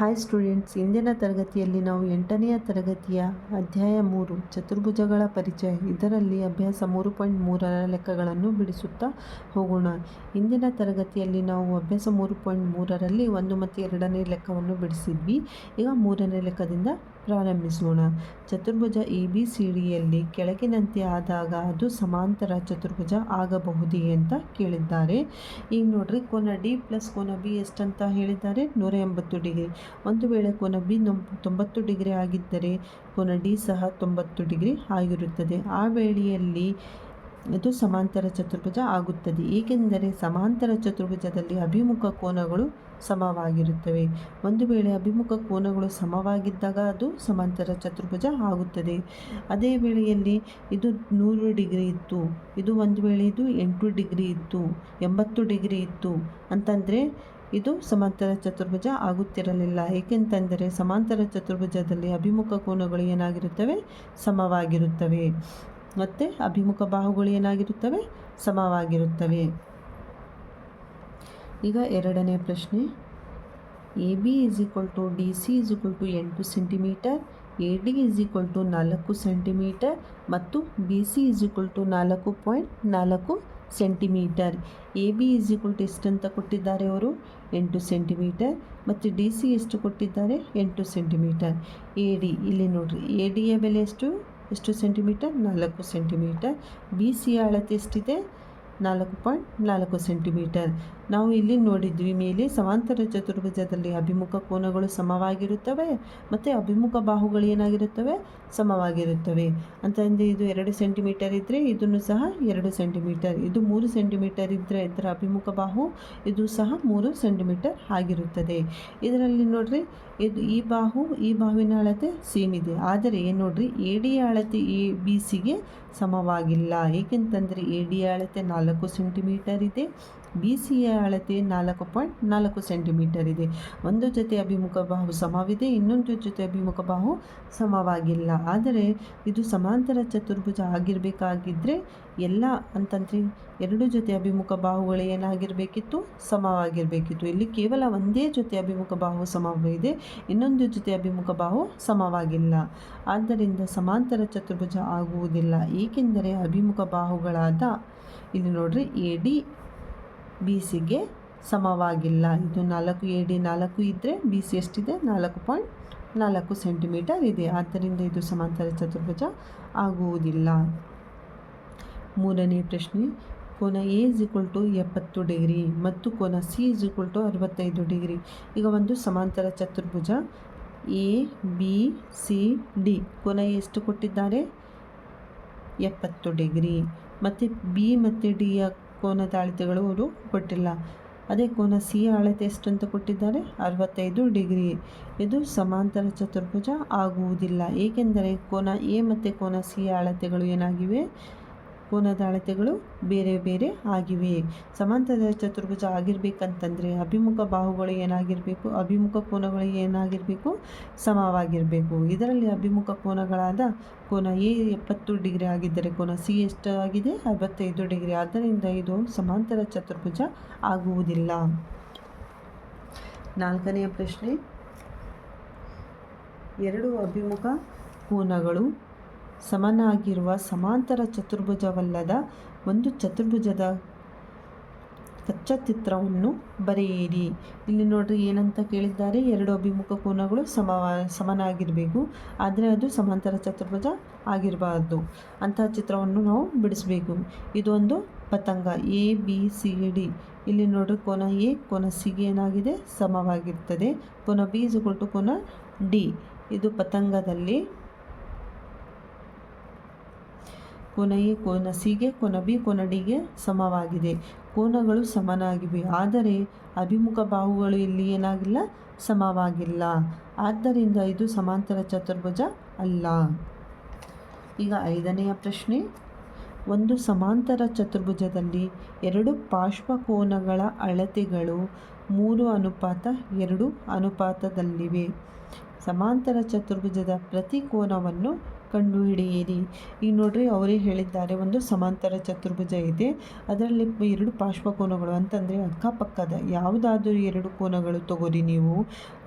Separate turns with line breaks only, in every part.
Hi students, ಇಂದಿನ ತರಗತಿಯಲ್ಲಿ ನಾವು 8ನೇ ತರಗತಿಯ ಅಧ್ಯಾಯ 3 ಚತುರ್ಭುಜಗಳ ಪರಿಚಯ ಇದರಲ್ಲಿ ಅಭ್ಯಾಸ 3.3ರ ಲೆಕ್ಕಗಳನ್ನು ಬಿಡಿಸುತ್ತಾ ಹೋಗೋಣ. ಇಂದಿನ ತರಗತಿಯಲ್ಲಿ ನಾವು ಅಭ್ಯಾಸ 3.3ರಲ್ಲಿ 1 ಮತ್ತು 2ನೇ ಲೆಕ್ಕವನ್ನು ಬಿಡಿಸಿದ್ವಿ. ಈಗ 3ನೇ ಲೆಕ್ಕದಿಂದ ಪ್ರಾರಂಭಿಸೋಣ. ಚತುರ್ಭುಜ ABCDಯಲ್ಲಿ ಕೆಳಗಿನಂತೆ ಆದಾಗ ಅದು ಸಮಾಂತರ ಚತುರ್ಭುಜ ಆಗಬಹುದೇ ಅಂತ ಕೇಳಿದ್ದಾರೆ. ಈಗ ನೋಡ್ರಿ, ಕೋನ D ಪ್ಲಸ್ ಕೋನ B ಎಷ್ಟಂತ ಹೇಳಿದ್ದಾರೆ? 180 ಡಿಗ್ರಿ. ಒಂದು ವೇಳೆ ಕೋನ B 90 ಡಿಗ್ರಿ ಆಗಿದ್ದರೆ ಕೋನ D ಸಹ 90 ಡಿಗ್ರಿ ಆಗಿರುತ್ತದೆ. ಆ ವೇಳೆಯಲ್ಲಿ ಇದು ಸಮಾಂತರ ಚತುರ್ಭುಜ ಆಗುತ್ತದೆ, ಏಕೆಂದರೆ ಸಮಾಂತರ ಚತುರ್ಭುಜದಲ್ಲಿ ಅಭಿಮುಖ ಕೋನಗಳು ಸಮವಾಗಿರುತ್ತವೆ. ಒಂದು ವೇಳೆ ಅಭಿಮುಖ ಕೋನಗಳು ಸಮವಾಗಿದ್ದಾಗ ಅದು ಸಮಾಂತರ ಚತುರ್ಭುಜ ಆಗುತ್ತದೆ. ಅದೇ ವೇಳೆಯಲ್ಲಿ ಇದು 100 ಡಿಗ್ರಿ ಇತ್ತು, ಇದು ಒಂದು ವೇಳೆ ಇದು 8 ಡಿಗ್ರಿ ಇತ್ತು, 80 ಡಿಗ್ರಿ ಇತ್ತು ಅಂತಂದರೆ ಇದು ಸಮಾಂತರ ಚತುರ್ಭುಜ ಆಗುತ್ತಿರಲಿಲ್ಲ. ಏಕೆಂತಂದರೆ ಸಮಾಂತರ ಚತುರ್ಭುಜದಲ್ಲಿ ಅಭಿಮುಖ ಕೋನಗಳು ಏನಾಗಿರುತ್ತವೆ? ಸಮವಾಗಿರುತ್ತವೆ. ಮತ್ತು ಅಭಿಮುಖ ಬಾಹುಗಳು ಏನಾಗಿರುತ್ತವೆ? ಸಮವಾಗಿರುತ್ತವೆ. ಈಗ 2ನೇ ಪ್ರಶ್ನೆ. AB = DC = 8 centimetre, AD = 4 centimetre ಮತ್ತು BC = 4.4 ಸೆಂಟಿಮೀಟರ್. AB ಎಷ್ಟಂತ ಕೊಟ್ಟಿದ್ದಾರೆ ಅವರು? 8 ಸೆಂಟಿಮೀಟರ್. ಮತ್ತು DC ಎಷ್ಟು ಕೊಟ್ಟಿದ್ದಾರೆ? 8 ಸೆಂಟಿಮೀಟರ್. AD ಇಲ್ಲಿ ನೋಡಿರಿ, ADಯ ಬೆಲೆ ಎಷ್ಟು ಸೆಂಟಿಮೀಟರ್? 4 ಸೆಂಟಿಮೀಟರ್. BCಯ ಅಳತೆ ಎಷ್ಟಿದೆ? 4.4 ಸೆಂಟಿಮೀಟರ್. ನಾವು ಇಲ್ಲಿ ನೋಡಿದ್ವಿ ಮೇಲೆ ಸಮಾಂತರ ಚತುರ್ಭುಜದಲ್ಲಿ ಅಭಿಮುಖ ಕೋನಗಳು ಸಮವಾಗಿರುತ್ತವೆ ಮತ್ತು ಅಭಿಮುಖ ಬಾಹುಗಳು ಏನಾಗಿರುತ್ತವೆ? ಸಮವಾಗಿರುತ್ತವೆ. ಅಂತಂದರೆ ಇದು 2 ಸೆಂಟಿಮೀಟರ್ ಇದ್ದರೆ ಇದನ್ನು ಸಹ 2 ಸೆಂಟಿಮೀಟರ್, ಇದು 3 ಸೆಂಟಿಮೀಟರ್ ಇದ್ದರೆ ಇದರ ಅಭಿಮುಖ ಬಾಹು ಇದು ಸಹ 3 ಸೆಂಟಿಮೀಟರ್ ಆಗಿರುತ್ತದೆ. ಇದರಲ್ಲಿ ನೋಡ್ರಿ, ಈ ಬಾಹುವಿನ ಅಳತೆ ಸೇಮ್ ಇದೆ. ಆದರೆ ನೋಡ್ರಿ, ADಯ ಅಳತೆ BCಗೆ ಸಮವಾಗಿಲ್ಲ. ಏಕೆಂತಂದರೆ ADಯ ಅಳತೆ 4 ಸೆಂಟಿಮೀಟರ್ ಇದೆ, BCಯ ಅಳತೆ 4.4 ಸೆಂಟಿಮೀಟರ್ ಇದೆ. ಒಂದು ಜೊತೆ ಅಭಿಮುಖ ಬಾಹು ಸಮವಿದೆ, ಇನ್ನೊಂದು ಜೊತೆ ಅಭಿಮುಖ ಬಾಹು ಸಮವಾಗಿಲ್ಲ. ಆದರೆ ಇದು ಸಮಾಂತರ ಚತುರ್ಭುಜ ಆಗಿರಬೇಕಾಗಿದ್ದರೆ ಎಲ್ಲ ಅಂತಂದರೆ 2 ಜೊತೆ ಅಭಿಮುಖ ಬಾಹುಗಳು ಏನಾಗಿರಬೇಕಿತ್ತು? ಸಮವಾಗಿರಬೇಕಿತ್ತು. ಇಲ್ಲಿ ಕೇವಲ ಒಂದೇ ಜೊತೆ ಅಭಿಮುಖ ಬಾಹು ಸಮವಿದೆ, ಇನ್ನೊಂದು ಜೊತೆ ಅಭಿಮುಖ ಬಾಹು ಸಮವಾಗಿಲ್ಲ. ಆದ್ದರಿಂದ ಸಮಾಂತರ ಚತುರ್ಭುಜ ಆಗುವುದಿಲ್ಲ, ಏಕೆಂದರೆ ಅಭಿಮುಖ ಬಾಹುಗಳಾದ ಇಲ್ಲಿ ನೋಡ್ರಿ AD BCಗೆ ಸಮವಾಗಿಲ್ಲ. ಇದು 4 AD 4 ಇದ್ದರೆ BC ಎಷ್ಟಿದೆ? 4.4 ಸೆಂಟಿಮೀಟರ್ ಇದೆ. ಆದ್ದರಿಂದ ಇದು ಸಮಾಂತರ ಚತುರ್ಭುಜ ಆಗುವುದಿಲ್ಲ. 3ನೇ ಪ್ರಶ್ನೆ. ಕೋನ A = 70 ಡಿಗ್ರಿ ಮತ್ತು ಕೋನ C = 65 ಡಿಗ್ರಿ. ಈಗ ಒಂದು ಸಮಾಂತರ ಚತುರ್ಭುಜ ABCD. ಕೋನ ಎಷ್ಟು ಕೊಟ್ಟಿದ್ದಾರೆ? 70 ಡಿಗ್ರಿ. ಮತ್ತು B ಮತ್ತು Dಯ ಕೋನದ ಅಳತೆಗಳು ಅವರು ಕೊಟ್ಟಿಲ್ಲ. ಅದೇ ಕೋನ Cಯ ಅಳತೆ ಎಷ್ಟು ಅಂತ ಕೊಟ್ಟಿದ್ದಾರೆ? 65 ಡಿಗ್ರಿ. ಇದು ಸಮಾಂತರ ಚತುರ್ಭುಜ ಆಗುವುದಿಲ್ಲ, ಏಕೆಂದರೆ ಕೋನ A ಮತ್ತು ಕೋನ Cಯ ಅಳತೆಗಳು ಏನಾಗಿವೆ? ಕೋನದ ಅಳತೆಗಳು ಬೇರೆ ಬೇರೆ ಆಗಿವೆ. ಸಮಾಂತರ ಚತುರ್ಭುಜ ಆಗಿರಬೇಕಂತಂದರೆ ಅಭಿಮುಖ ಬಾಹುಗಳು ಏನಾಗಿರಬೇಕು? ಅಭಿಮುಖ ಕೋನಗಳು ಏನಾಗಿರಬೇಕು? ಸಮವಾಗಿರಬೇಕು. ಇದರಲ್ಲಿ ಅಭಿಮುಖ ಕೋನಗಳಾದ ಕೋನ A 70 ಡಿಗ್ರಿ ಆಗಿದ್ದರೆ ಕೋನ C ಎಷ್ಟು ಆಗಿದೆ? 65 ಡಿಗ್ರಿ. ಆದ್ದರಿಂದ ಇದು ಸಮಾಂತರ ಚತುರ್ಭುಜ ಆಗುವುದಿಲ್ಲ. 4ನೇ ಪ್ರಶ್ನೆ. 2 ಅಭಿಮುಖ ಕೋನಗಳು ಸಮನಾಗಿರುವ ಸಮಾಂತರ ಚತುರ್ಭುಜವಲ್ಲದ ಒಂದು ಚತುರ್ಭುಜದ ಕಚ್ಚಾ ಚಿತ್ರವನ್ನು ಬರೆಯಿರಿ. ಇಲ್ಲಿ ನೋಡ್ರಿ, ಏನಂತ ಕೇಳಿದ್ದಾರೆ? 2 ಅಭಿಮುಖ ಕೋನಗಳು ಸಮನಾಗಿರಬೇಕು, ಆದರೆ ಅದು ಸಮಾಂತರ ಚತುರ್ಭುಜ ಆಗಿರಬಾರ್ದು. ಅಂತಹ ಚಿತ್ರವನ್ನು ನಾವು ಬಿಡಿಸಬೇಕು. ಇದೊಂದು ಪತಂಗ ABCD. ಇಲ್ಲಿ ನೋಡ್ರಿ, ಕೋನ A ಕೋನ Cಗೆ ಏನಾಗಿದೆ? ಸಮವಾಗಿರ್ತದೆ. ಕೋನ B = ಕೋನ D. ಇದು ಪತಂಗದಲ್ಲಿ ಕೋನ A ಕೋನ Cಗೆ, ಕೋನ B ಕೋನ Dಗೆ ಸಮವಾಗಿದೆ. ಕೋನಗಳು ಸಮನಾಗಿವೆ, ಆದರೆ ಅಭಿಮುಖ ಬಾಹುಗಳು ಇಲ್ಲಿ ಏನಾಗಿಲ್ಲ? ಸಮವಾಗಿಲ್ಲ. ಆದ್ದರಿಂದ ಇದು ಸಮಾಂತರ ಚತುರ್ಭುಜ ಅಲ್ಲ. ಈಗ 5ನೇ ಪ್ರಶ್ನೆ. ಒಂದು ಸಮಾಂತರ ಚತುರ್ಭುಜದಲ್ಲಿ 2 ಪಾರ್ಶ್ವಕೋನಗಳ ಅಳತೆಗಳು 3:2 ಅನುಪಾತದಲ್ಲಿವೆ. ಸಮಾಂತರ ಚತುರ್ಭುಜದ ಪ್ರತಿ ಕೋನವನ್ನು ಕಂಡುಹಿಡಿಯಿರಿ. ಈಗ ನೋಡ್ರಿ ಅವರೇ ಹೇಳಿದ್ದಾರೆ, ಒಂದು ಸಮಾಂತರ ಚತುರ್ಭುಜ ಇದೆ, ಅದರಲ್ಲಿ ಎರಡು ಪಾರ್ಶ್ವಕೋನಗಳು ಅಂತಂದರೆ ಅಕ್ಕಪಕ್ಕದ ಯಾವುದಾದರೂ ಎರಡು ಕೋನಗಳು ತಗೋರಿ ನೀವು,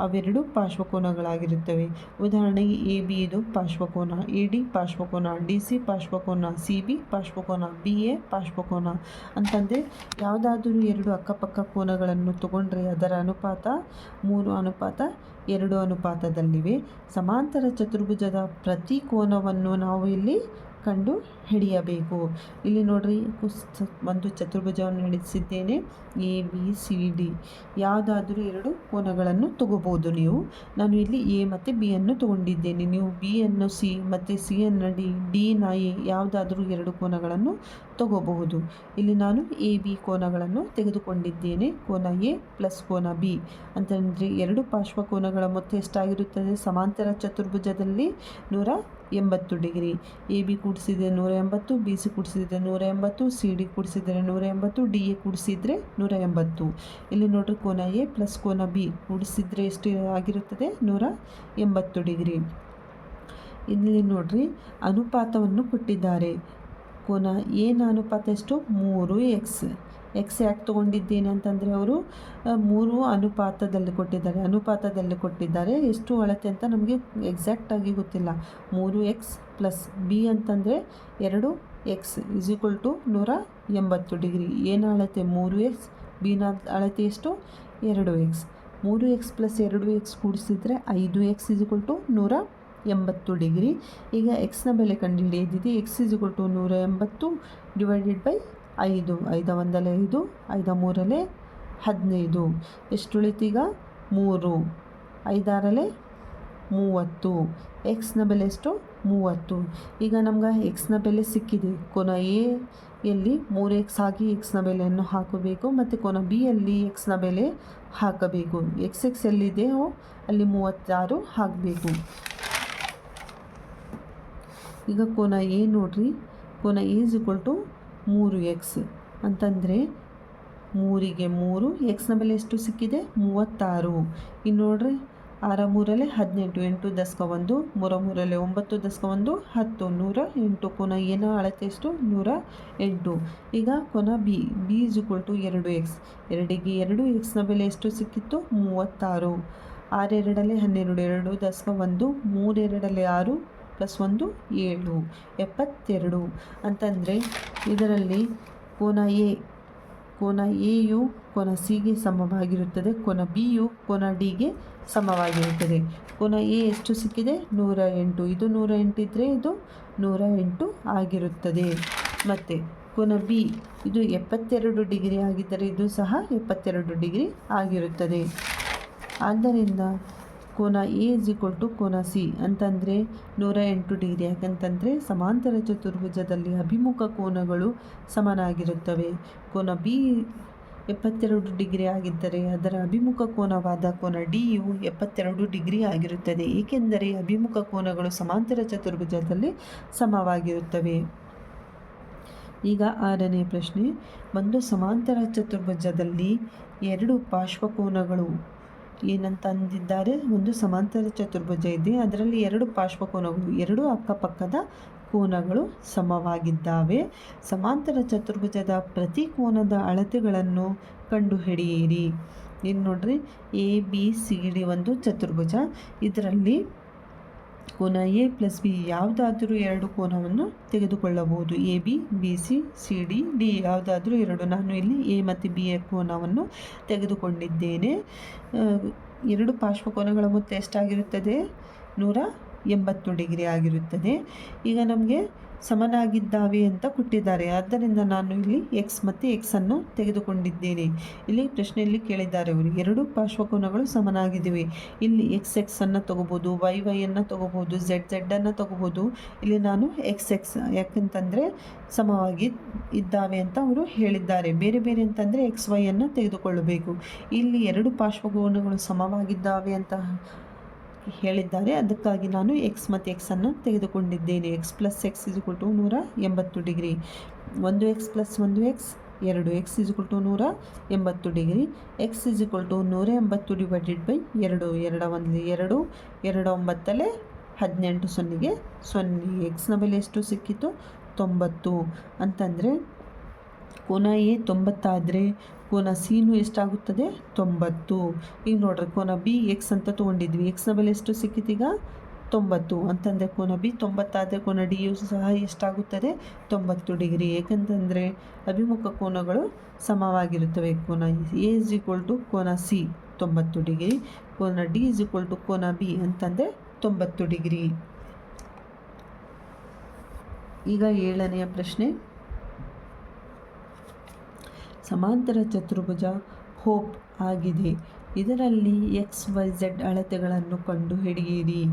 ಅವೆರಡು ಪಾರ್ಶ್ವಕೋನಗಳಾಗಿರುತ್ತವೆ. ಉದಾಹರಣೆಗೆ ಎ ಬಿ ಇದು ಪಾರ್ಶ್ವಕೋನ, ಎ ಡಿ ಪಾರ್ಶ್ವಕೋನ, ಡಿ ಸಿ ಪಾರ್ಶ್ವಕೋನ, ಸಿ ಬಿ ಪಾರ್ಶ್ವಕೋನ, ಬಿ ಎ ಪಾರ್ಶ್ವಕೋನ ಅಂತಂದರೆ ಯಾವುದಾದರೂ ಎರಡು ಅಕ್ಕಪಕ್ಕ ಕೋನಗಳನ್ನು ತಗೊಂಡ್ರೆ ಅದರ ಅನುಪಾತ 3:2 ಅನುಪಾತದಲ್ಲಿವೆ. ಸಮಾಂತರ ಚತುರ್ಭುಜದ ಪ್ರತಿ ಕೋನವನ್ನು ನಾವು ಇಲ್ಲಿ ಕಂಡು ಹಿಡಿಯಬೇಕು. ಇಲ್ಲಿ ನೋಡ್ರಿ ಒಂದು ಚತುರ್ಭುಜವನ್ನು ನಡೆಸಿದ್ದೇನೆ, ಎ ಬಿ ಸಿ ಡಿ. ಯಾವುದಾದ್ರೂ ಎರಡು ಕೋನಗಳನ್ನು ತಗೋಬೋದು ನೀವು. ನಾನು ಇಲ್ಲಿ ಎ ಮತ್ತು ಬಿ ಅನ್ನು ತಗೊಂಡಿದ್ದೇನೆ. ನೀವು ಬಿ ಅನ್ನು ಸಿ ಮತ್ತು ಸಿ ಅನ್ನು ಡಿ ನ ಎ ಯಾವುದಾದ್ರೂ ಎರಡು ಕೋನಗಳನ್ನು ತಗೋಬಹುದು. ಇಲ್ಲಿ ನಾನು ಎ ಬಿ ಕೋನಗಳನ್ನು ತೆಗೆದುಕೊಂಡಿದ್ದೇನೆ. ಕೋನ ಎ ಪ್ಲಸ್ ಕೋನ ಬಿ ಅಂತಂದರೆ ಎರಡು ಪಾರ್ಶ್ವಕೋನಗಳ ಮೊತ್ತ ಎಷ್ಟಾಗಿರುತ್ತದೆ ಸಮಾಂತರ ಚತುರ್ಭುಜದಲ್ಲಿ? 180 ಡಿಗ್ರಿ. ಎ ಬಿ ಕೂಡಿಸಿದರೆ 180, ಬಿ ಸಿ ಕೂಡಿಸಿದರೆ 180, ಸಿ ಡಿ ಕೂಡಿಸಿದರೆ 180, ಡಿ ಎ ಕೂಡಿಸಿದರೆ 180. ಇಲ್ಲಿ ನೋಡ್ರಿ ಕೋನ ಎ ಪ್ಲಸ್ ಕೋನ ಬಿ ಕೂಡಿಸಿದರೆ ಎಷ್ಟು ಆಗಿರುತ್ತದೆ? 180 ಡಿಗ್ರಿ. ಇಲ್ಲಿ ನೋಡ್ರಿ ಅನುಪಾತವನ್ನು ಕೊಟ್ಟಿದ್ದಾರೆ. ಕೋನ ಎನ ಅನುಪಾತ ಎಷ್ಟು? 3x. ಎಕ್ಸ್ ಯಾಕೆ ತೊಗೊಂಡಿದ್ದೇನೆ ಅಂತಂದರೆ ಅವರು 3 ಅನುಪಾತದಲ್ಲಿ ಕೊಟ್ಟಿದ್ದಾರೆ. ಎಷ್ಟು ಅಳತೆ ಅಂತ ನಮಗೆ ಎಕ್ಸಾಕ್ಟಾಗಿ ಗೊತ್ತಿಲ್ಲ. 3x ಪ್ಲಸ್ ಬಿ ಅಂತಂದರೆ 2x = 180 ಡಿಗ್ರಿ. ಏನ ಅಳತೆ? 3x. ಬಿನ ಅಳತೆ ಎಷ್ಟು? 2x. 3x plus 2x ಕೂಡಿಸಿದರೆ 5x = 180 degree. ಈಗ ಎಕ್ಸ್ನ ಬೆಲೆ ಕಂಡುಹಿಡಿಯದಿದೆ. x = 180 divided by 5. 5 1 5, 5 3 15. ಎಷ್ಟು ಉಳಿತೀಗ? 3. 5 6 30. ಎಕ್ಸ್ನ ಬೆಲೆ ಎಷ್ಟು? 30. ಈಗ ನಮ್ಗೆ ಎಕ್ಸ್ನ ಬೆಲೆ ಸಿಕ್ಕಿದೆ. ಕೋನ ಎ ಯಲ್ಲಿ 3x ಹಾಕಿ ಎಕ್ಸ್ನ ಬೆಲೆಯನ್ನು ಹಾಕಬೇಕು ಮತ್ತು ಕೋನ ಬಿ ಯಲ್ಲಿ ಎಕ್ಸ್ನ ಬೆಲೆ ಹಾಕಬೇಕು. x ಎಲ್ಲಿದೆಯೋ ಅಲ್ಲಿ 36 ಹಾಕಬೇಕು. ಈಗ ಕೋನ ಎ ನೋಡ್ರಿ, ಕೋನ ಎ = 3x ಅಂತಂದರೆ 3ಗೆ 3, ಎಕ್ಸ್ನ ಬೆಲೆ ಎಷ್ಟು ಸಿಕ್ಕಿದೆ? 36. ಇನ್ನು ನೋಡ್ರಿ 6 3 18, 8 10 1, 3 3 9 10 1 10, 108. ಕೋನ ಎನ ಅಳತೆ ಎಷ್ಟು? 108. ಈಗ ಕೋನ ಬಿ = 2x. 2ಗೆ 2, ಎಕ್ಸ್ನ ಬೆಲೆ ಎಷ್ಟು ಸಿಕ್ಕಿತ್ತು? 36. 6 2 12, 2 10 1, 3 2 6 ಪ್ಲಸ್ 1 7, 72 ಅಂತಂದರೆ ಇದರಲ್ಲಿ ಕೋನ ಎಯು ಕೋನ ಸಿಗೆ ಸಮವಾಗಿರುತ್ತದೆ, ಕೋನ ಬಿಯು ಕೋನ ಡಿಗೆ ಸಮವಾಗಿರುತ್ತದೆ. ಕೋನ ಎ ಎಷ್ಟು ಸಿಕ್ಕಿದೆ? 108. ಇದು 108 ಇದ್ದರೆ ಇದು 108 ಆಗಿರುತ್ತದೆ. ಮತ್ತು ಕೋನ ಬಿ ಇದು 72 ಡಿಗ್ರಿ ಆಗಿದ್ದರೆ ಇದು ಸಹ 72 ಡಿಗ್ರಿ ಆಗಿರುತ್ತದೆ. ಆದ್ದರಿಂದ ಕೋನ ಎ = ಕೋನ ಸಿ ಅಂತಂದರೆ 108 ಡಿಗ್ರಿ. ಯಾಕಂತಂದರೆ ಸಮಾಂತರ ಚತುರ್ಭುಜದಲ್ಲಿ ಅಭಿಮುಖ ಕೋನಗಳು ಸಮನಾಗಿರುತ್ತವೆ. ಕೋನ ಬಿ 72 ಡಿಗ್ರಿ ಆಗಿದ್ದರೆ ಅದರ ಅಭಿಮುಖ ಕೋನವಾದ ಕೋನ ಡಿಯು 72 ಡಿಗ್ರಿ ಆಗಿರುತ್ತದೆ. ಏಕೆಂದರೆ ಅಭಿಮುಖ ಕೋನಗಳು ಸಮಾಂತರ ಚತುರ್ಭುಜದಲ್ಲಿ ಸಮವಾಗಿರುತ್ತವೆ. ಈಗ 6ನೇ ಪ್ರಶ್ನೆ. ಒಂದು ಸಮಾಂತರ ಚತುರ್ಭುಜದಲ್ಲಿ ಎರಡು ಪಾರ್ಶ್ವಕೋನಗಳು ಏನಂತ ಅಂದಿದ್ದಾರೆ? ಒಂದು ಸಮಾಂತರ ಚತುರ್ಭುಜ ಇದೆ, ಅದರಲ್ಲಿ ಎರಡು ಪಾರ್ಶ್ವಕೋನಗಳು, ಎರಡು ಅಕ್ಕಪಕ್ಕದ ಕೋನಗಳು ಸಮವಾಗಿದ್ದಾವೆ. ಸಮಾಂತರ ಚತುರ್ಭುಜದ ಪ್ರತಿ ಕೋನದ ಅಳತೆಗಳನ್ನು ಕಂಡುಹಿಡಿಯಿರಿ. ಏನು ನೋಡ್ರಿ, ಎ ಬಿ ಸಿ ಡಿ ಒಂದು ಚತುರ್ಭುಜ. ಇದರಲ್ಲಿ ಕೋನ ಎ ಪ್ಲಸ್ ಬಿ ಯಾವುದಾದ್ರೂ ಎರಡು ಕೋನವನ್ನು ತೆಗೆದುಕೊಳ್ಳಬಹುದು. A B, B C, C D, D ಯಾವುದಾದ್ರೂ ಎರಡು. ನಾನು ಇಲ್ಲಿ ಎ ಮತ್ತು ಬಿ ಯ ಕೋನವನ್ನು ತೆಗೆದುಕೊಂಡಿದ್ದೇನೆ. ಎರಡು ಪಾರ್ಶ್ವಕೋನಗಳ ಮೊತ್ತ ಎಷ್ಟಾಗಿರುತ್ತದೆ? 180 ಡಿಗ್ರಿ ಆಗಿರುತ್ತದೆ. ಈಗ ನಮಗೆ ಸಮನಾಗಿದ್ದಾವೆ ಅಂತ ಕೊಟ್ಟಿದ್ದಾರೆ. ಆದ್ದರಿಂದ ನಾನು ಇಲ್ಲಿ ಎಕ್ಸ್ ಮತ್ತು ಎಕ್ಸನ್ನು ತೆಗೆದುಕೊಂಡಿದ್ದೇನೆ. ಇಲ್ಲಿ ಪ್ರಶ್ನೆಯಲ್ಲಿ ಕೇಳಿದ್ದಾರೆ ಅವರು ಎರಡು ಪಾರ್ಶ್ವಕೋನಗಳು ಸಮನಾಗಿದ್ದಾವೆ. ಇಲ್ಲಿ ಎಕ್ಸ್ ಅನ್ನು ತಗೋಬೋದು, ವೈ ಅನ್ನು ತಗೋಬೋದು, ಝೆಡ್ ಅನ್ನು ತಗೋಬೋದು. ಇಲ್ಲಿ ನಾನು ಎಕ್ಸ್ ಯಾಕಂತಂದರೆ ಸಮವಾಗಿ ಇದ್ದಾವೆ ಅಂತ ಅವರು ಹೇಳಿದ್ದಾರೆ. ಬೇರೆ ಬೇರೆ ಅಂತಂದರೆ ಎಕ್ಸ್ ವೈ ಅನ್ನು ತೆಗೆದುಕೊಳ್ಳಬೇಕು. ಇಲ್ಲಿ ಎರಡು ಪಾರ್ಶ್ವಕೋನಗಳು ಸಮವಾಗಿದ್ದಾವೆ ಅಂತ ಹೇಳಿದ್ದಾರೆ. ಅದಕ್ಕಾಗಿ ನಾನು ಎಕ್ಸ್ ಮತ್ತು ಎಕ್ಸನ್ನು ತೆಗೆದುಕೊಂಡಿದ್ದೇನೆ. X plus X = 180 degree. 1x plus 1x 2x = 180 degree. X = 180 divided by 2. 2 1 2, 2 9 18 ಸೊನ್ನೆಗೆ 0. ಎಕ್ಸ್ನ ಬೆಲೆ ಎಷ್ಟು ಸಿಕ್ಕಿತು? 90. ಅಂತಂದರೆ ಕೋನ ಎ 90 ಆದರೆ ಕೋನ ಸಿನೂ ಎಷ್ಟಾಗುತ್ತದೆ? 90. ಈಗ ನೋಡ್ರಿ, ಕೋನ ಬಿ ಎಕ್ಸ್ ಅಂತ ತೊಗೊಂಡಿದ್ವಿ. ಎಕ್ಸ್ನ ಬೆಲೆ ಎಷ್ಟು ಸಿಕ್ಕಿತೀಗ? 90. ಅಂತಂದರೆ ಕೋನ ಬಿ 90 ಆದರೆ ಕೋನ ಡಿ ಯು ಸಹ ಎಷ್ಟಾಗುತ್ತದೆ? 90 ಡಿಗ್ರಿ. ಏಕೆಂತಂದರೆ ಅಭಿಮುಖ ಕೋನಗಳು ಸಮವಾಗಿರುತ್ತವೆ. ಕೋನ ಎ ಇಸ್ ಈಕ್ವಲ್ ಟು ಕೋನ ಸಿ 90 ಡಿಗ್ರಿ, ಕೋನ ಡಿ ಇಸ್ ಈಕ್ವಲ್ ಟು ಕೋನ ಬಿ ಅಂತಂದರೆ 90 ಡಿಗ್ರಿ. ಈಗ 7ನೆಯ ಪ್ರಶ್ನೆ. ಸಮಾಂತರ ಚತುರ್ಭುಜ ಹೋಪ್ ಆಗಿದೆ. ಇದರಲ್ಲಿ XYZ ಅಳತೆಗಳನ್ನು ಕಂಡುಹಿಡಿಯಿರಿ.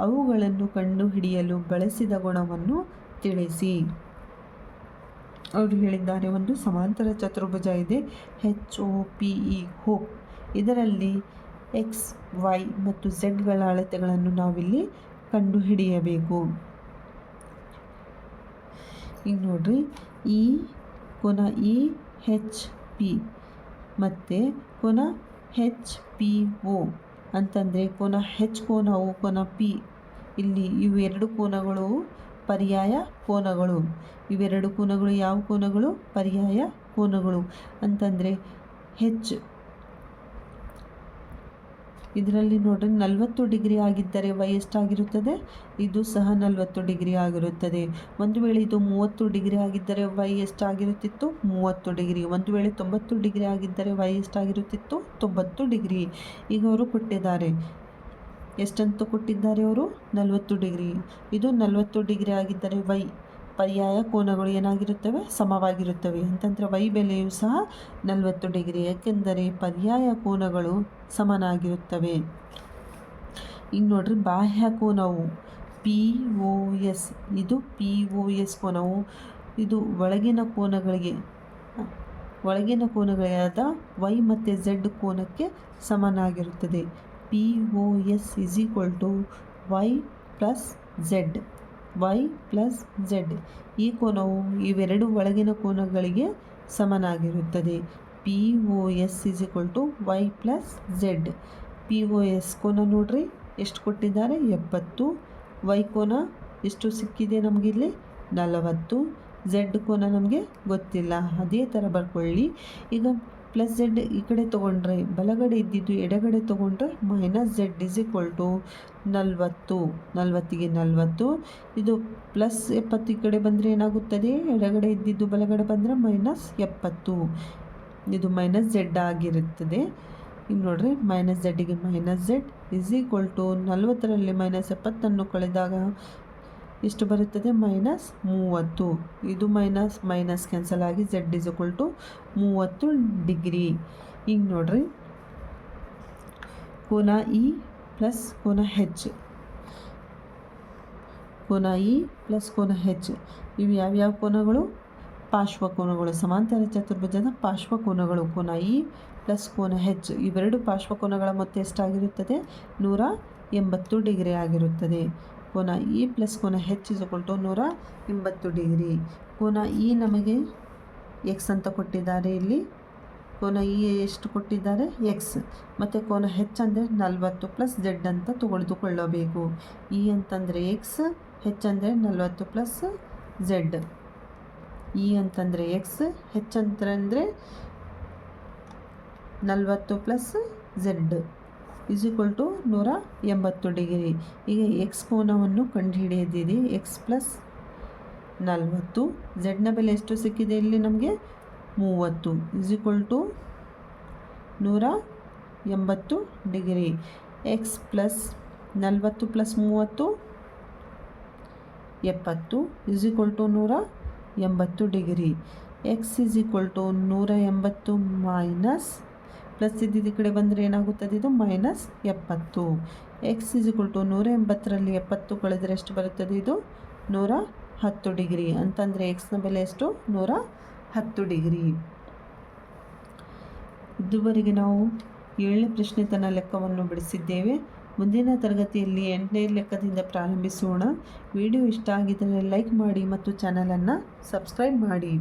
ಅವುಗಳನ್ನು ಕಂಡುಹಿಡಿಯಲು ಬಳಸಿದ ಗುಣವನ್ನು ತಿಳಿಸಿ. ಅವರು ಹೇಳಿದ್ದಾರೆ, ಒಂದು ಸಮಾಂತರ ಚತುರ್ಭುಜ ಇದೆ HOPE ಹೋಪ್. ಇದರಲ್ಲಿ XY ಮತ್ತು Z ಅಳತೆಗಳನ್ನು ನಾವಿಲ್ಲಿ ಕಂಡುಹಿಡಿಯಬೇಕು. ಈಗ ನೋಡ್ರಿ, ಈ ಕೋನ EHP ಮತ್ತು ಕೋನ HPO ಅಂತಂದರೆ ಕೋನ H ಕೋನವು ಕೋನ P. ಇಲ್ಲಿ ಇವೆರಡು ಕೋನಗಳು ಪರ್ಯಾಯ ಕೋನಗಳು. ಇವೆರಡು ಕೋನಗಳು ಯಾವ ಕೋನಗಳು? ಪರ್ಯಾಯ ಕೋನಗಳು. ಅಂತಂದರೆ H ಇದರಲ್ಲಿ ನೋಡ್ರಿ 40 ಡಿಗ್ರಿ ಆಗಿದ್ದರೆ Y ಎಷ್ಟಾಗಿರುತ್ತದೆ? ಇದು ಸಹ 40 ಡಿಗ್ರಿ ಆಗಿರುತ್ತದೆ. ಒಂದು ವೇಳೆ ಇದು 30 ಡಿಗ್ರಿ ಆಗಿದ್ದರೆ Y ಎಷ್ಟಾಗಿರುತ್ತಿತ್ತು? 30 ಡಿಗ್ರಿ. ಒಂದು ವೇಳೆ 90 ಡಿಗ್ರಿ ಆಗಿದ್ದರೆ Y ಎಷ್ಟಾಗಿರುತ್ತಿತ್ತು? 90 ಡಿಗ್ರಿ. ಈಗ ಅವರು ಕೊಟ್ಟಿದ್ದಾರೆ, ಎಷ್ಟಂತ ಕೊಟ್ಟಿದ್ದಾರೆ ಅವರು? 40 ಡಿಗ್ರಿ. ಇದು 40 ಡಿಗ್ರಿ ಆಗಿದ್ದರೆ Y ಪರ್ಯಾಯ ಕೋನಗಳು ಏನಾಗಿರುತ್ತವೆ? ಸಮವಾಗಿರುತ್ತವೆ. ಅಂತಂದರೆ Y ಬೆಲೆಯು ಸಹ 40 ಡಿಗ್ರಿ, ಏಕೆಂದರೆ ಪರ್ಯಾಯ ಕೋನಗಳು ಸಮನಾಗಿರುತ್ತವೆ. ಈಗ ನೋಡ್ರಿ, ಬಾಹ್ಯ ಕೋನವು POS. ಇದು POS ಕೋನವು ಇದು ಒಳಗಿನ ಕೋನಗಳಾದ Y ಮತ್ತು Z ಕೋನಕ್ಕೆ ಸಮನಾಗಿರುತ್ತದೆ. POS is equal to Y plus Z. Y plus Z. ಈ ಕೋನವು ಇವೆರಡು ಒಳಗಿನ ಕೋನಗಳಿಗೆ ಸಮನಾಗಿರುತ್ತದೆ. POS is equal to Y plus Z. POS ಕೋನ ನೋಡ್ರಿ ಎಷ್ಟು ಕೊಟ್ಟಿದ್ದಾರೆ? 70. Y ಕೋನ ಎಷ್ಟು ಸಿಕ್ಕಿದೆ ನಮಗಿಲ್ಲಿ? 40. Z ಕೋನ ನಮಗೆ ಗೊತ್ತಿಲ್ಲ. ಅದೇ ಥರ ಬರ್ಕೊಳ್ಳಿ. ಈಗ ಪ್ಲಸ್ Z ಈ ಕಡೆ ತೊಗೊಂಡ್ರೆ ಬಲಗಡೆ ಇದ್ದಿದ್ದು ಎಡಗಡೆ ತೊಗೊಂಡ್ರೆ minus Z is equal to 40. 40ಗೆ 40. ಇದು ಪ್ಲಸ್ 70 ಈ ಕಡೆ ಬಂದರೆ ಏನಾಗುತ್ತದೆ? ಎಡಗಡೆ ಇದ್ದಿದ್ದು ಬಲಗಡೆ ಬಂದರೆ ಮೈನಸ್ 70. ಇದು ಮೈನಸ್ Z ಆಗಿರುತ್ತದೆ. ಈಗ ನೋಡ್ರಿ, minus Z minus Z is equal to 40ರಲ್ಲಿ ಮೈನಸ್ 70 ಕಳೆದಾಗ ಎಷ್ಟು ಬರುತ್ತದೆ? ಮೈನಸ್ 30. ಇದು ಮೈನಸ್ ಮೈನಸ್ ಕ್ಯಾನ್ಸಲ್ ಆಗಿ Z is equal to 30 degree. ಈಗ ನೋಡ್ರಿ, ಕೋನ E ಪ್ಲಸ್ ಕೋನ H. ಕೋನ E ಪ್ಲಸ್ ಕೋನ H ಇವು ಯಾವ್ಯಾವ ಕೋನಗಳು? ಪಾರ್ಶ್ವಕೋನಗಳು. ಸಮಾಂತರ ಚತುರ್ಭುಜದ ಪಾರ್ಶ್ವಕೋನಗಳು. ಕೋನ E ಪ್ಲಸ್ ಕೋನ H ಇವೆರಡು ಪಾರ್ಶ್ವಕೋನಗಳ ಮೊತ್ತ ಎಷ್ಟಾಗಿರುತ್ತದೆ? 180 ಡಿಗ್ರಿ ಆಗಿರುತ್ತದೆ. ಕೋನ E ಪ್ಲಸ್ ಕೋನ H is equal to 180 degree. ಕೋನ E ನಮಗೆ X ಅಂತ ಕೊಟ್ಟಿದ್ದಾರೆ. ಇಲ್ಲಿ ಕೋನ E ಎಷ್ಟು ಕೊಟ್ಟಿದ್ದಾರೆ? X. ಮತ್ತು ಕೋನ H ಅಂದರೆ 40 ಪ್ಲಸ್ Z ಅಂತ ತೆಗೆದುಕೊಳ್ಳಬೇಕು. E ಅಂತಂದರೆ X, H ಅಂದರೆ 40 ಪ್ಲಸ್ Z. E ಅಂತಂದರೆ X, H ಅಂತಂದರೆ 40 plus Z is equal to 180 degree. ಈಗ X ಕೋನವನ್ನು ಕಂಡುಹಿಡಿಯದಿದೆ. X plus 40. Z ಬೆಲೆ ಎಷ್ಟು ಸಿಕ್ಕಿದೆ ಇಲ್ಲಿ ನಮಗೆ? 30 is equal to 180 degree. X plus 40 plus 30 70 is equal to 180 degree. X is equal to 180 minus plus ಇದ್ದಿದ್ದು ಈ ಕಡೆ ಬಂದರೆ ಏನಾಗುತ್ತದೆ? ಇದು minus 70. X is equal to 180ರಲ್ಲಿ 70 ಕಳೆದರೆ ಎಷ್ಟು ಬರುತ್ತದೆ? ಇದು 110 ಡಿಗ್ರಿ. ಅಂತಂದರೆ Xನ ಬೆಲೆ ಎಷ್ಟು? 110 ಡಿಗ್ರಿ. ಇದುವರೆಗೆ ನಾವು 7ನೇ ಪ್ರಶ್ನೆ ತನ್ನ ಲೆಕ್ಕವನ್ನು ಬಿಡಿಸಿದ್ದೇವೆ. ಮುಂದಿನ ತರಗತಿಯಲ್ಲಿ 8ನೇ ಲೆಕ್ಕದಿಂದ ಪ್ರಾರಂಭಿಸೋಣ. ವಿಡಿಯೋ ಇಷ್ಟ ಆಗಿದ್ದರೆ ಲೈಕ್ ಮಾಡಿ ಮತ್ತು ಚಾನಲನ್ನು ಸಬ್ಸ್ಕ್ರೈಬ್ ಮಾಡಿ.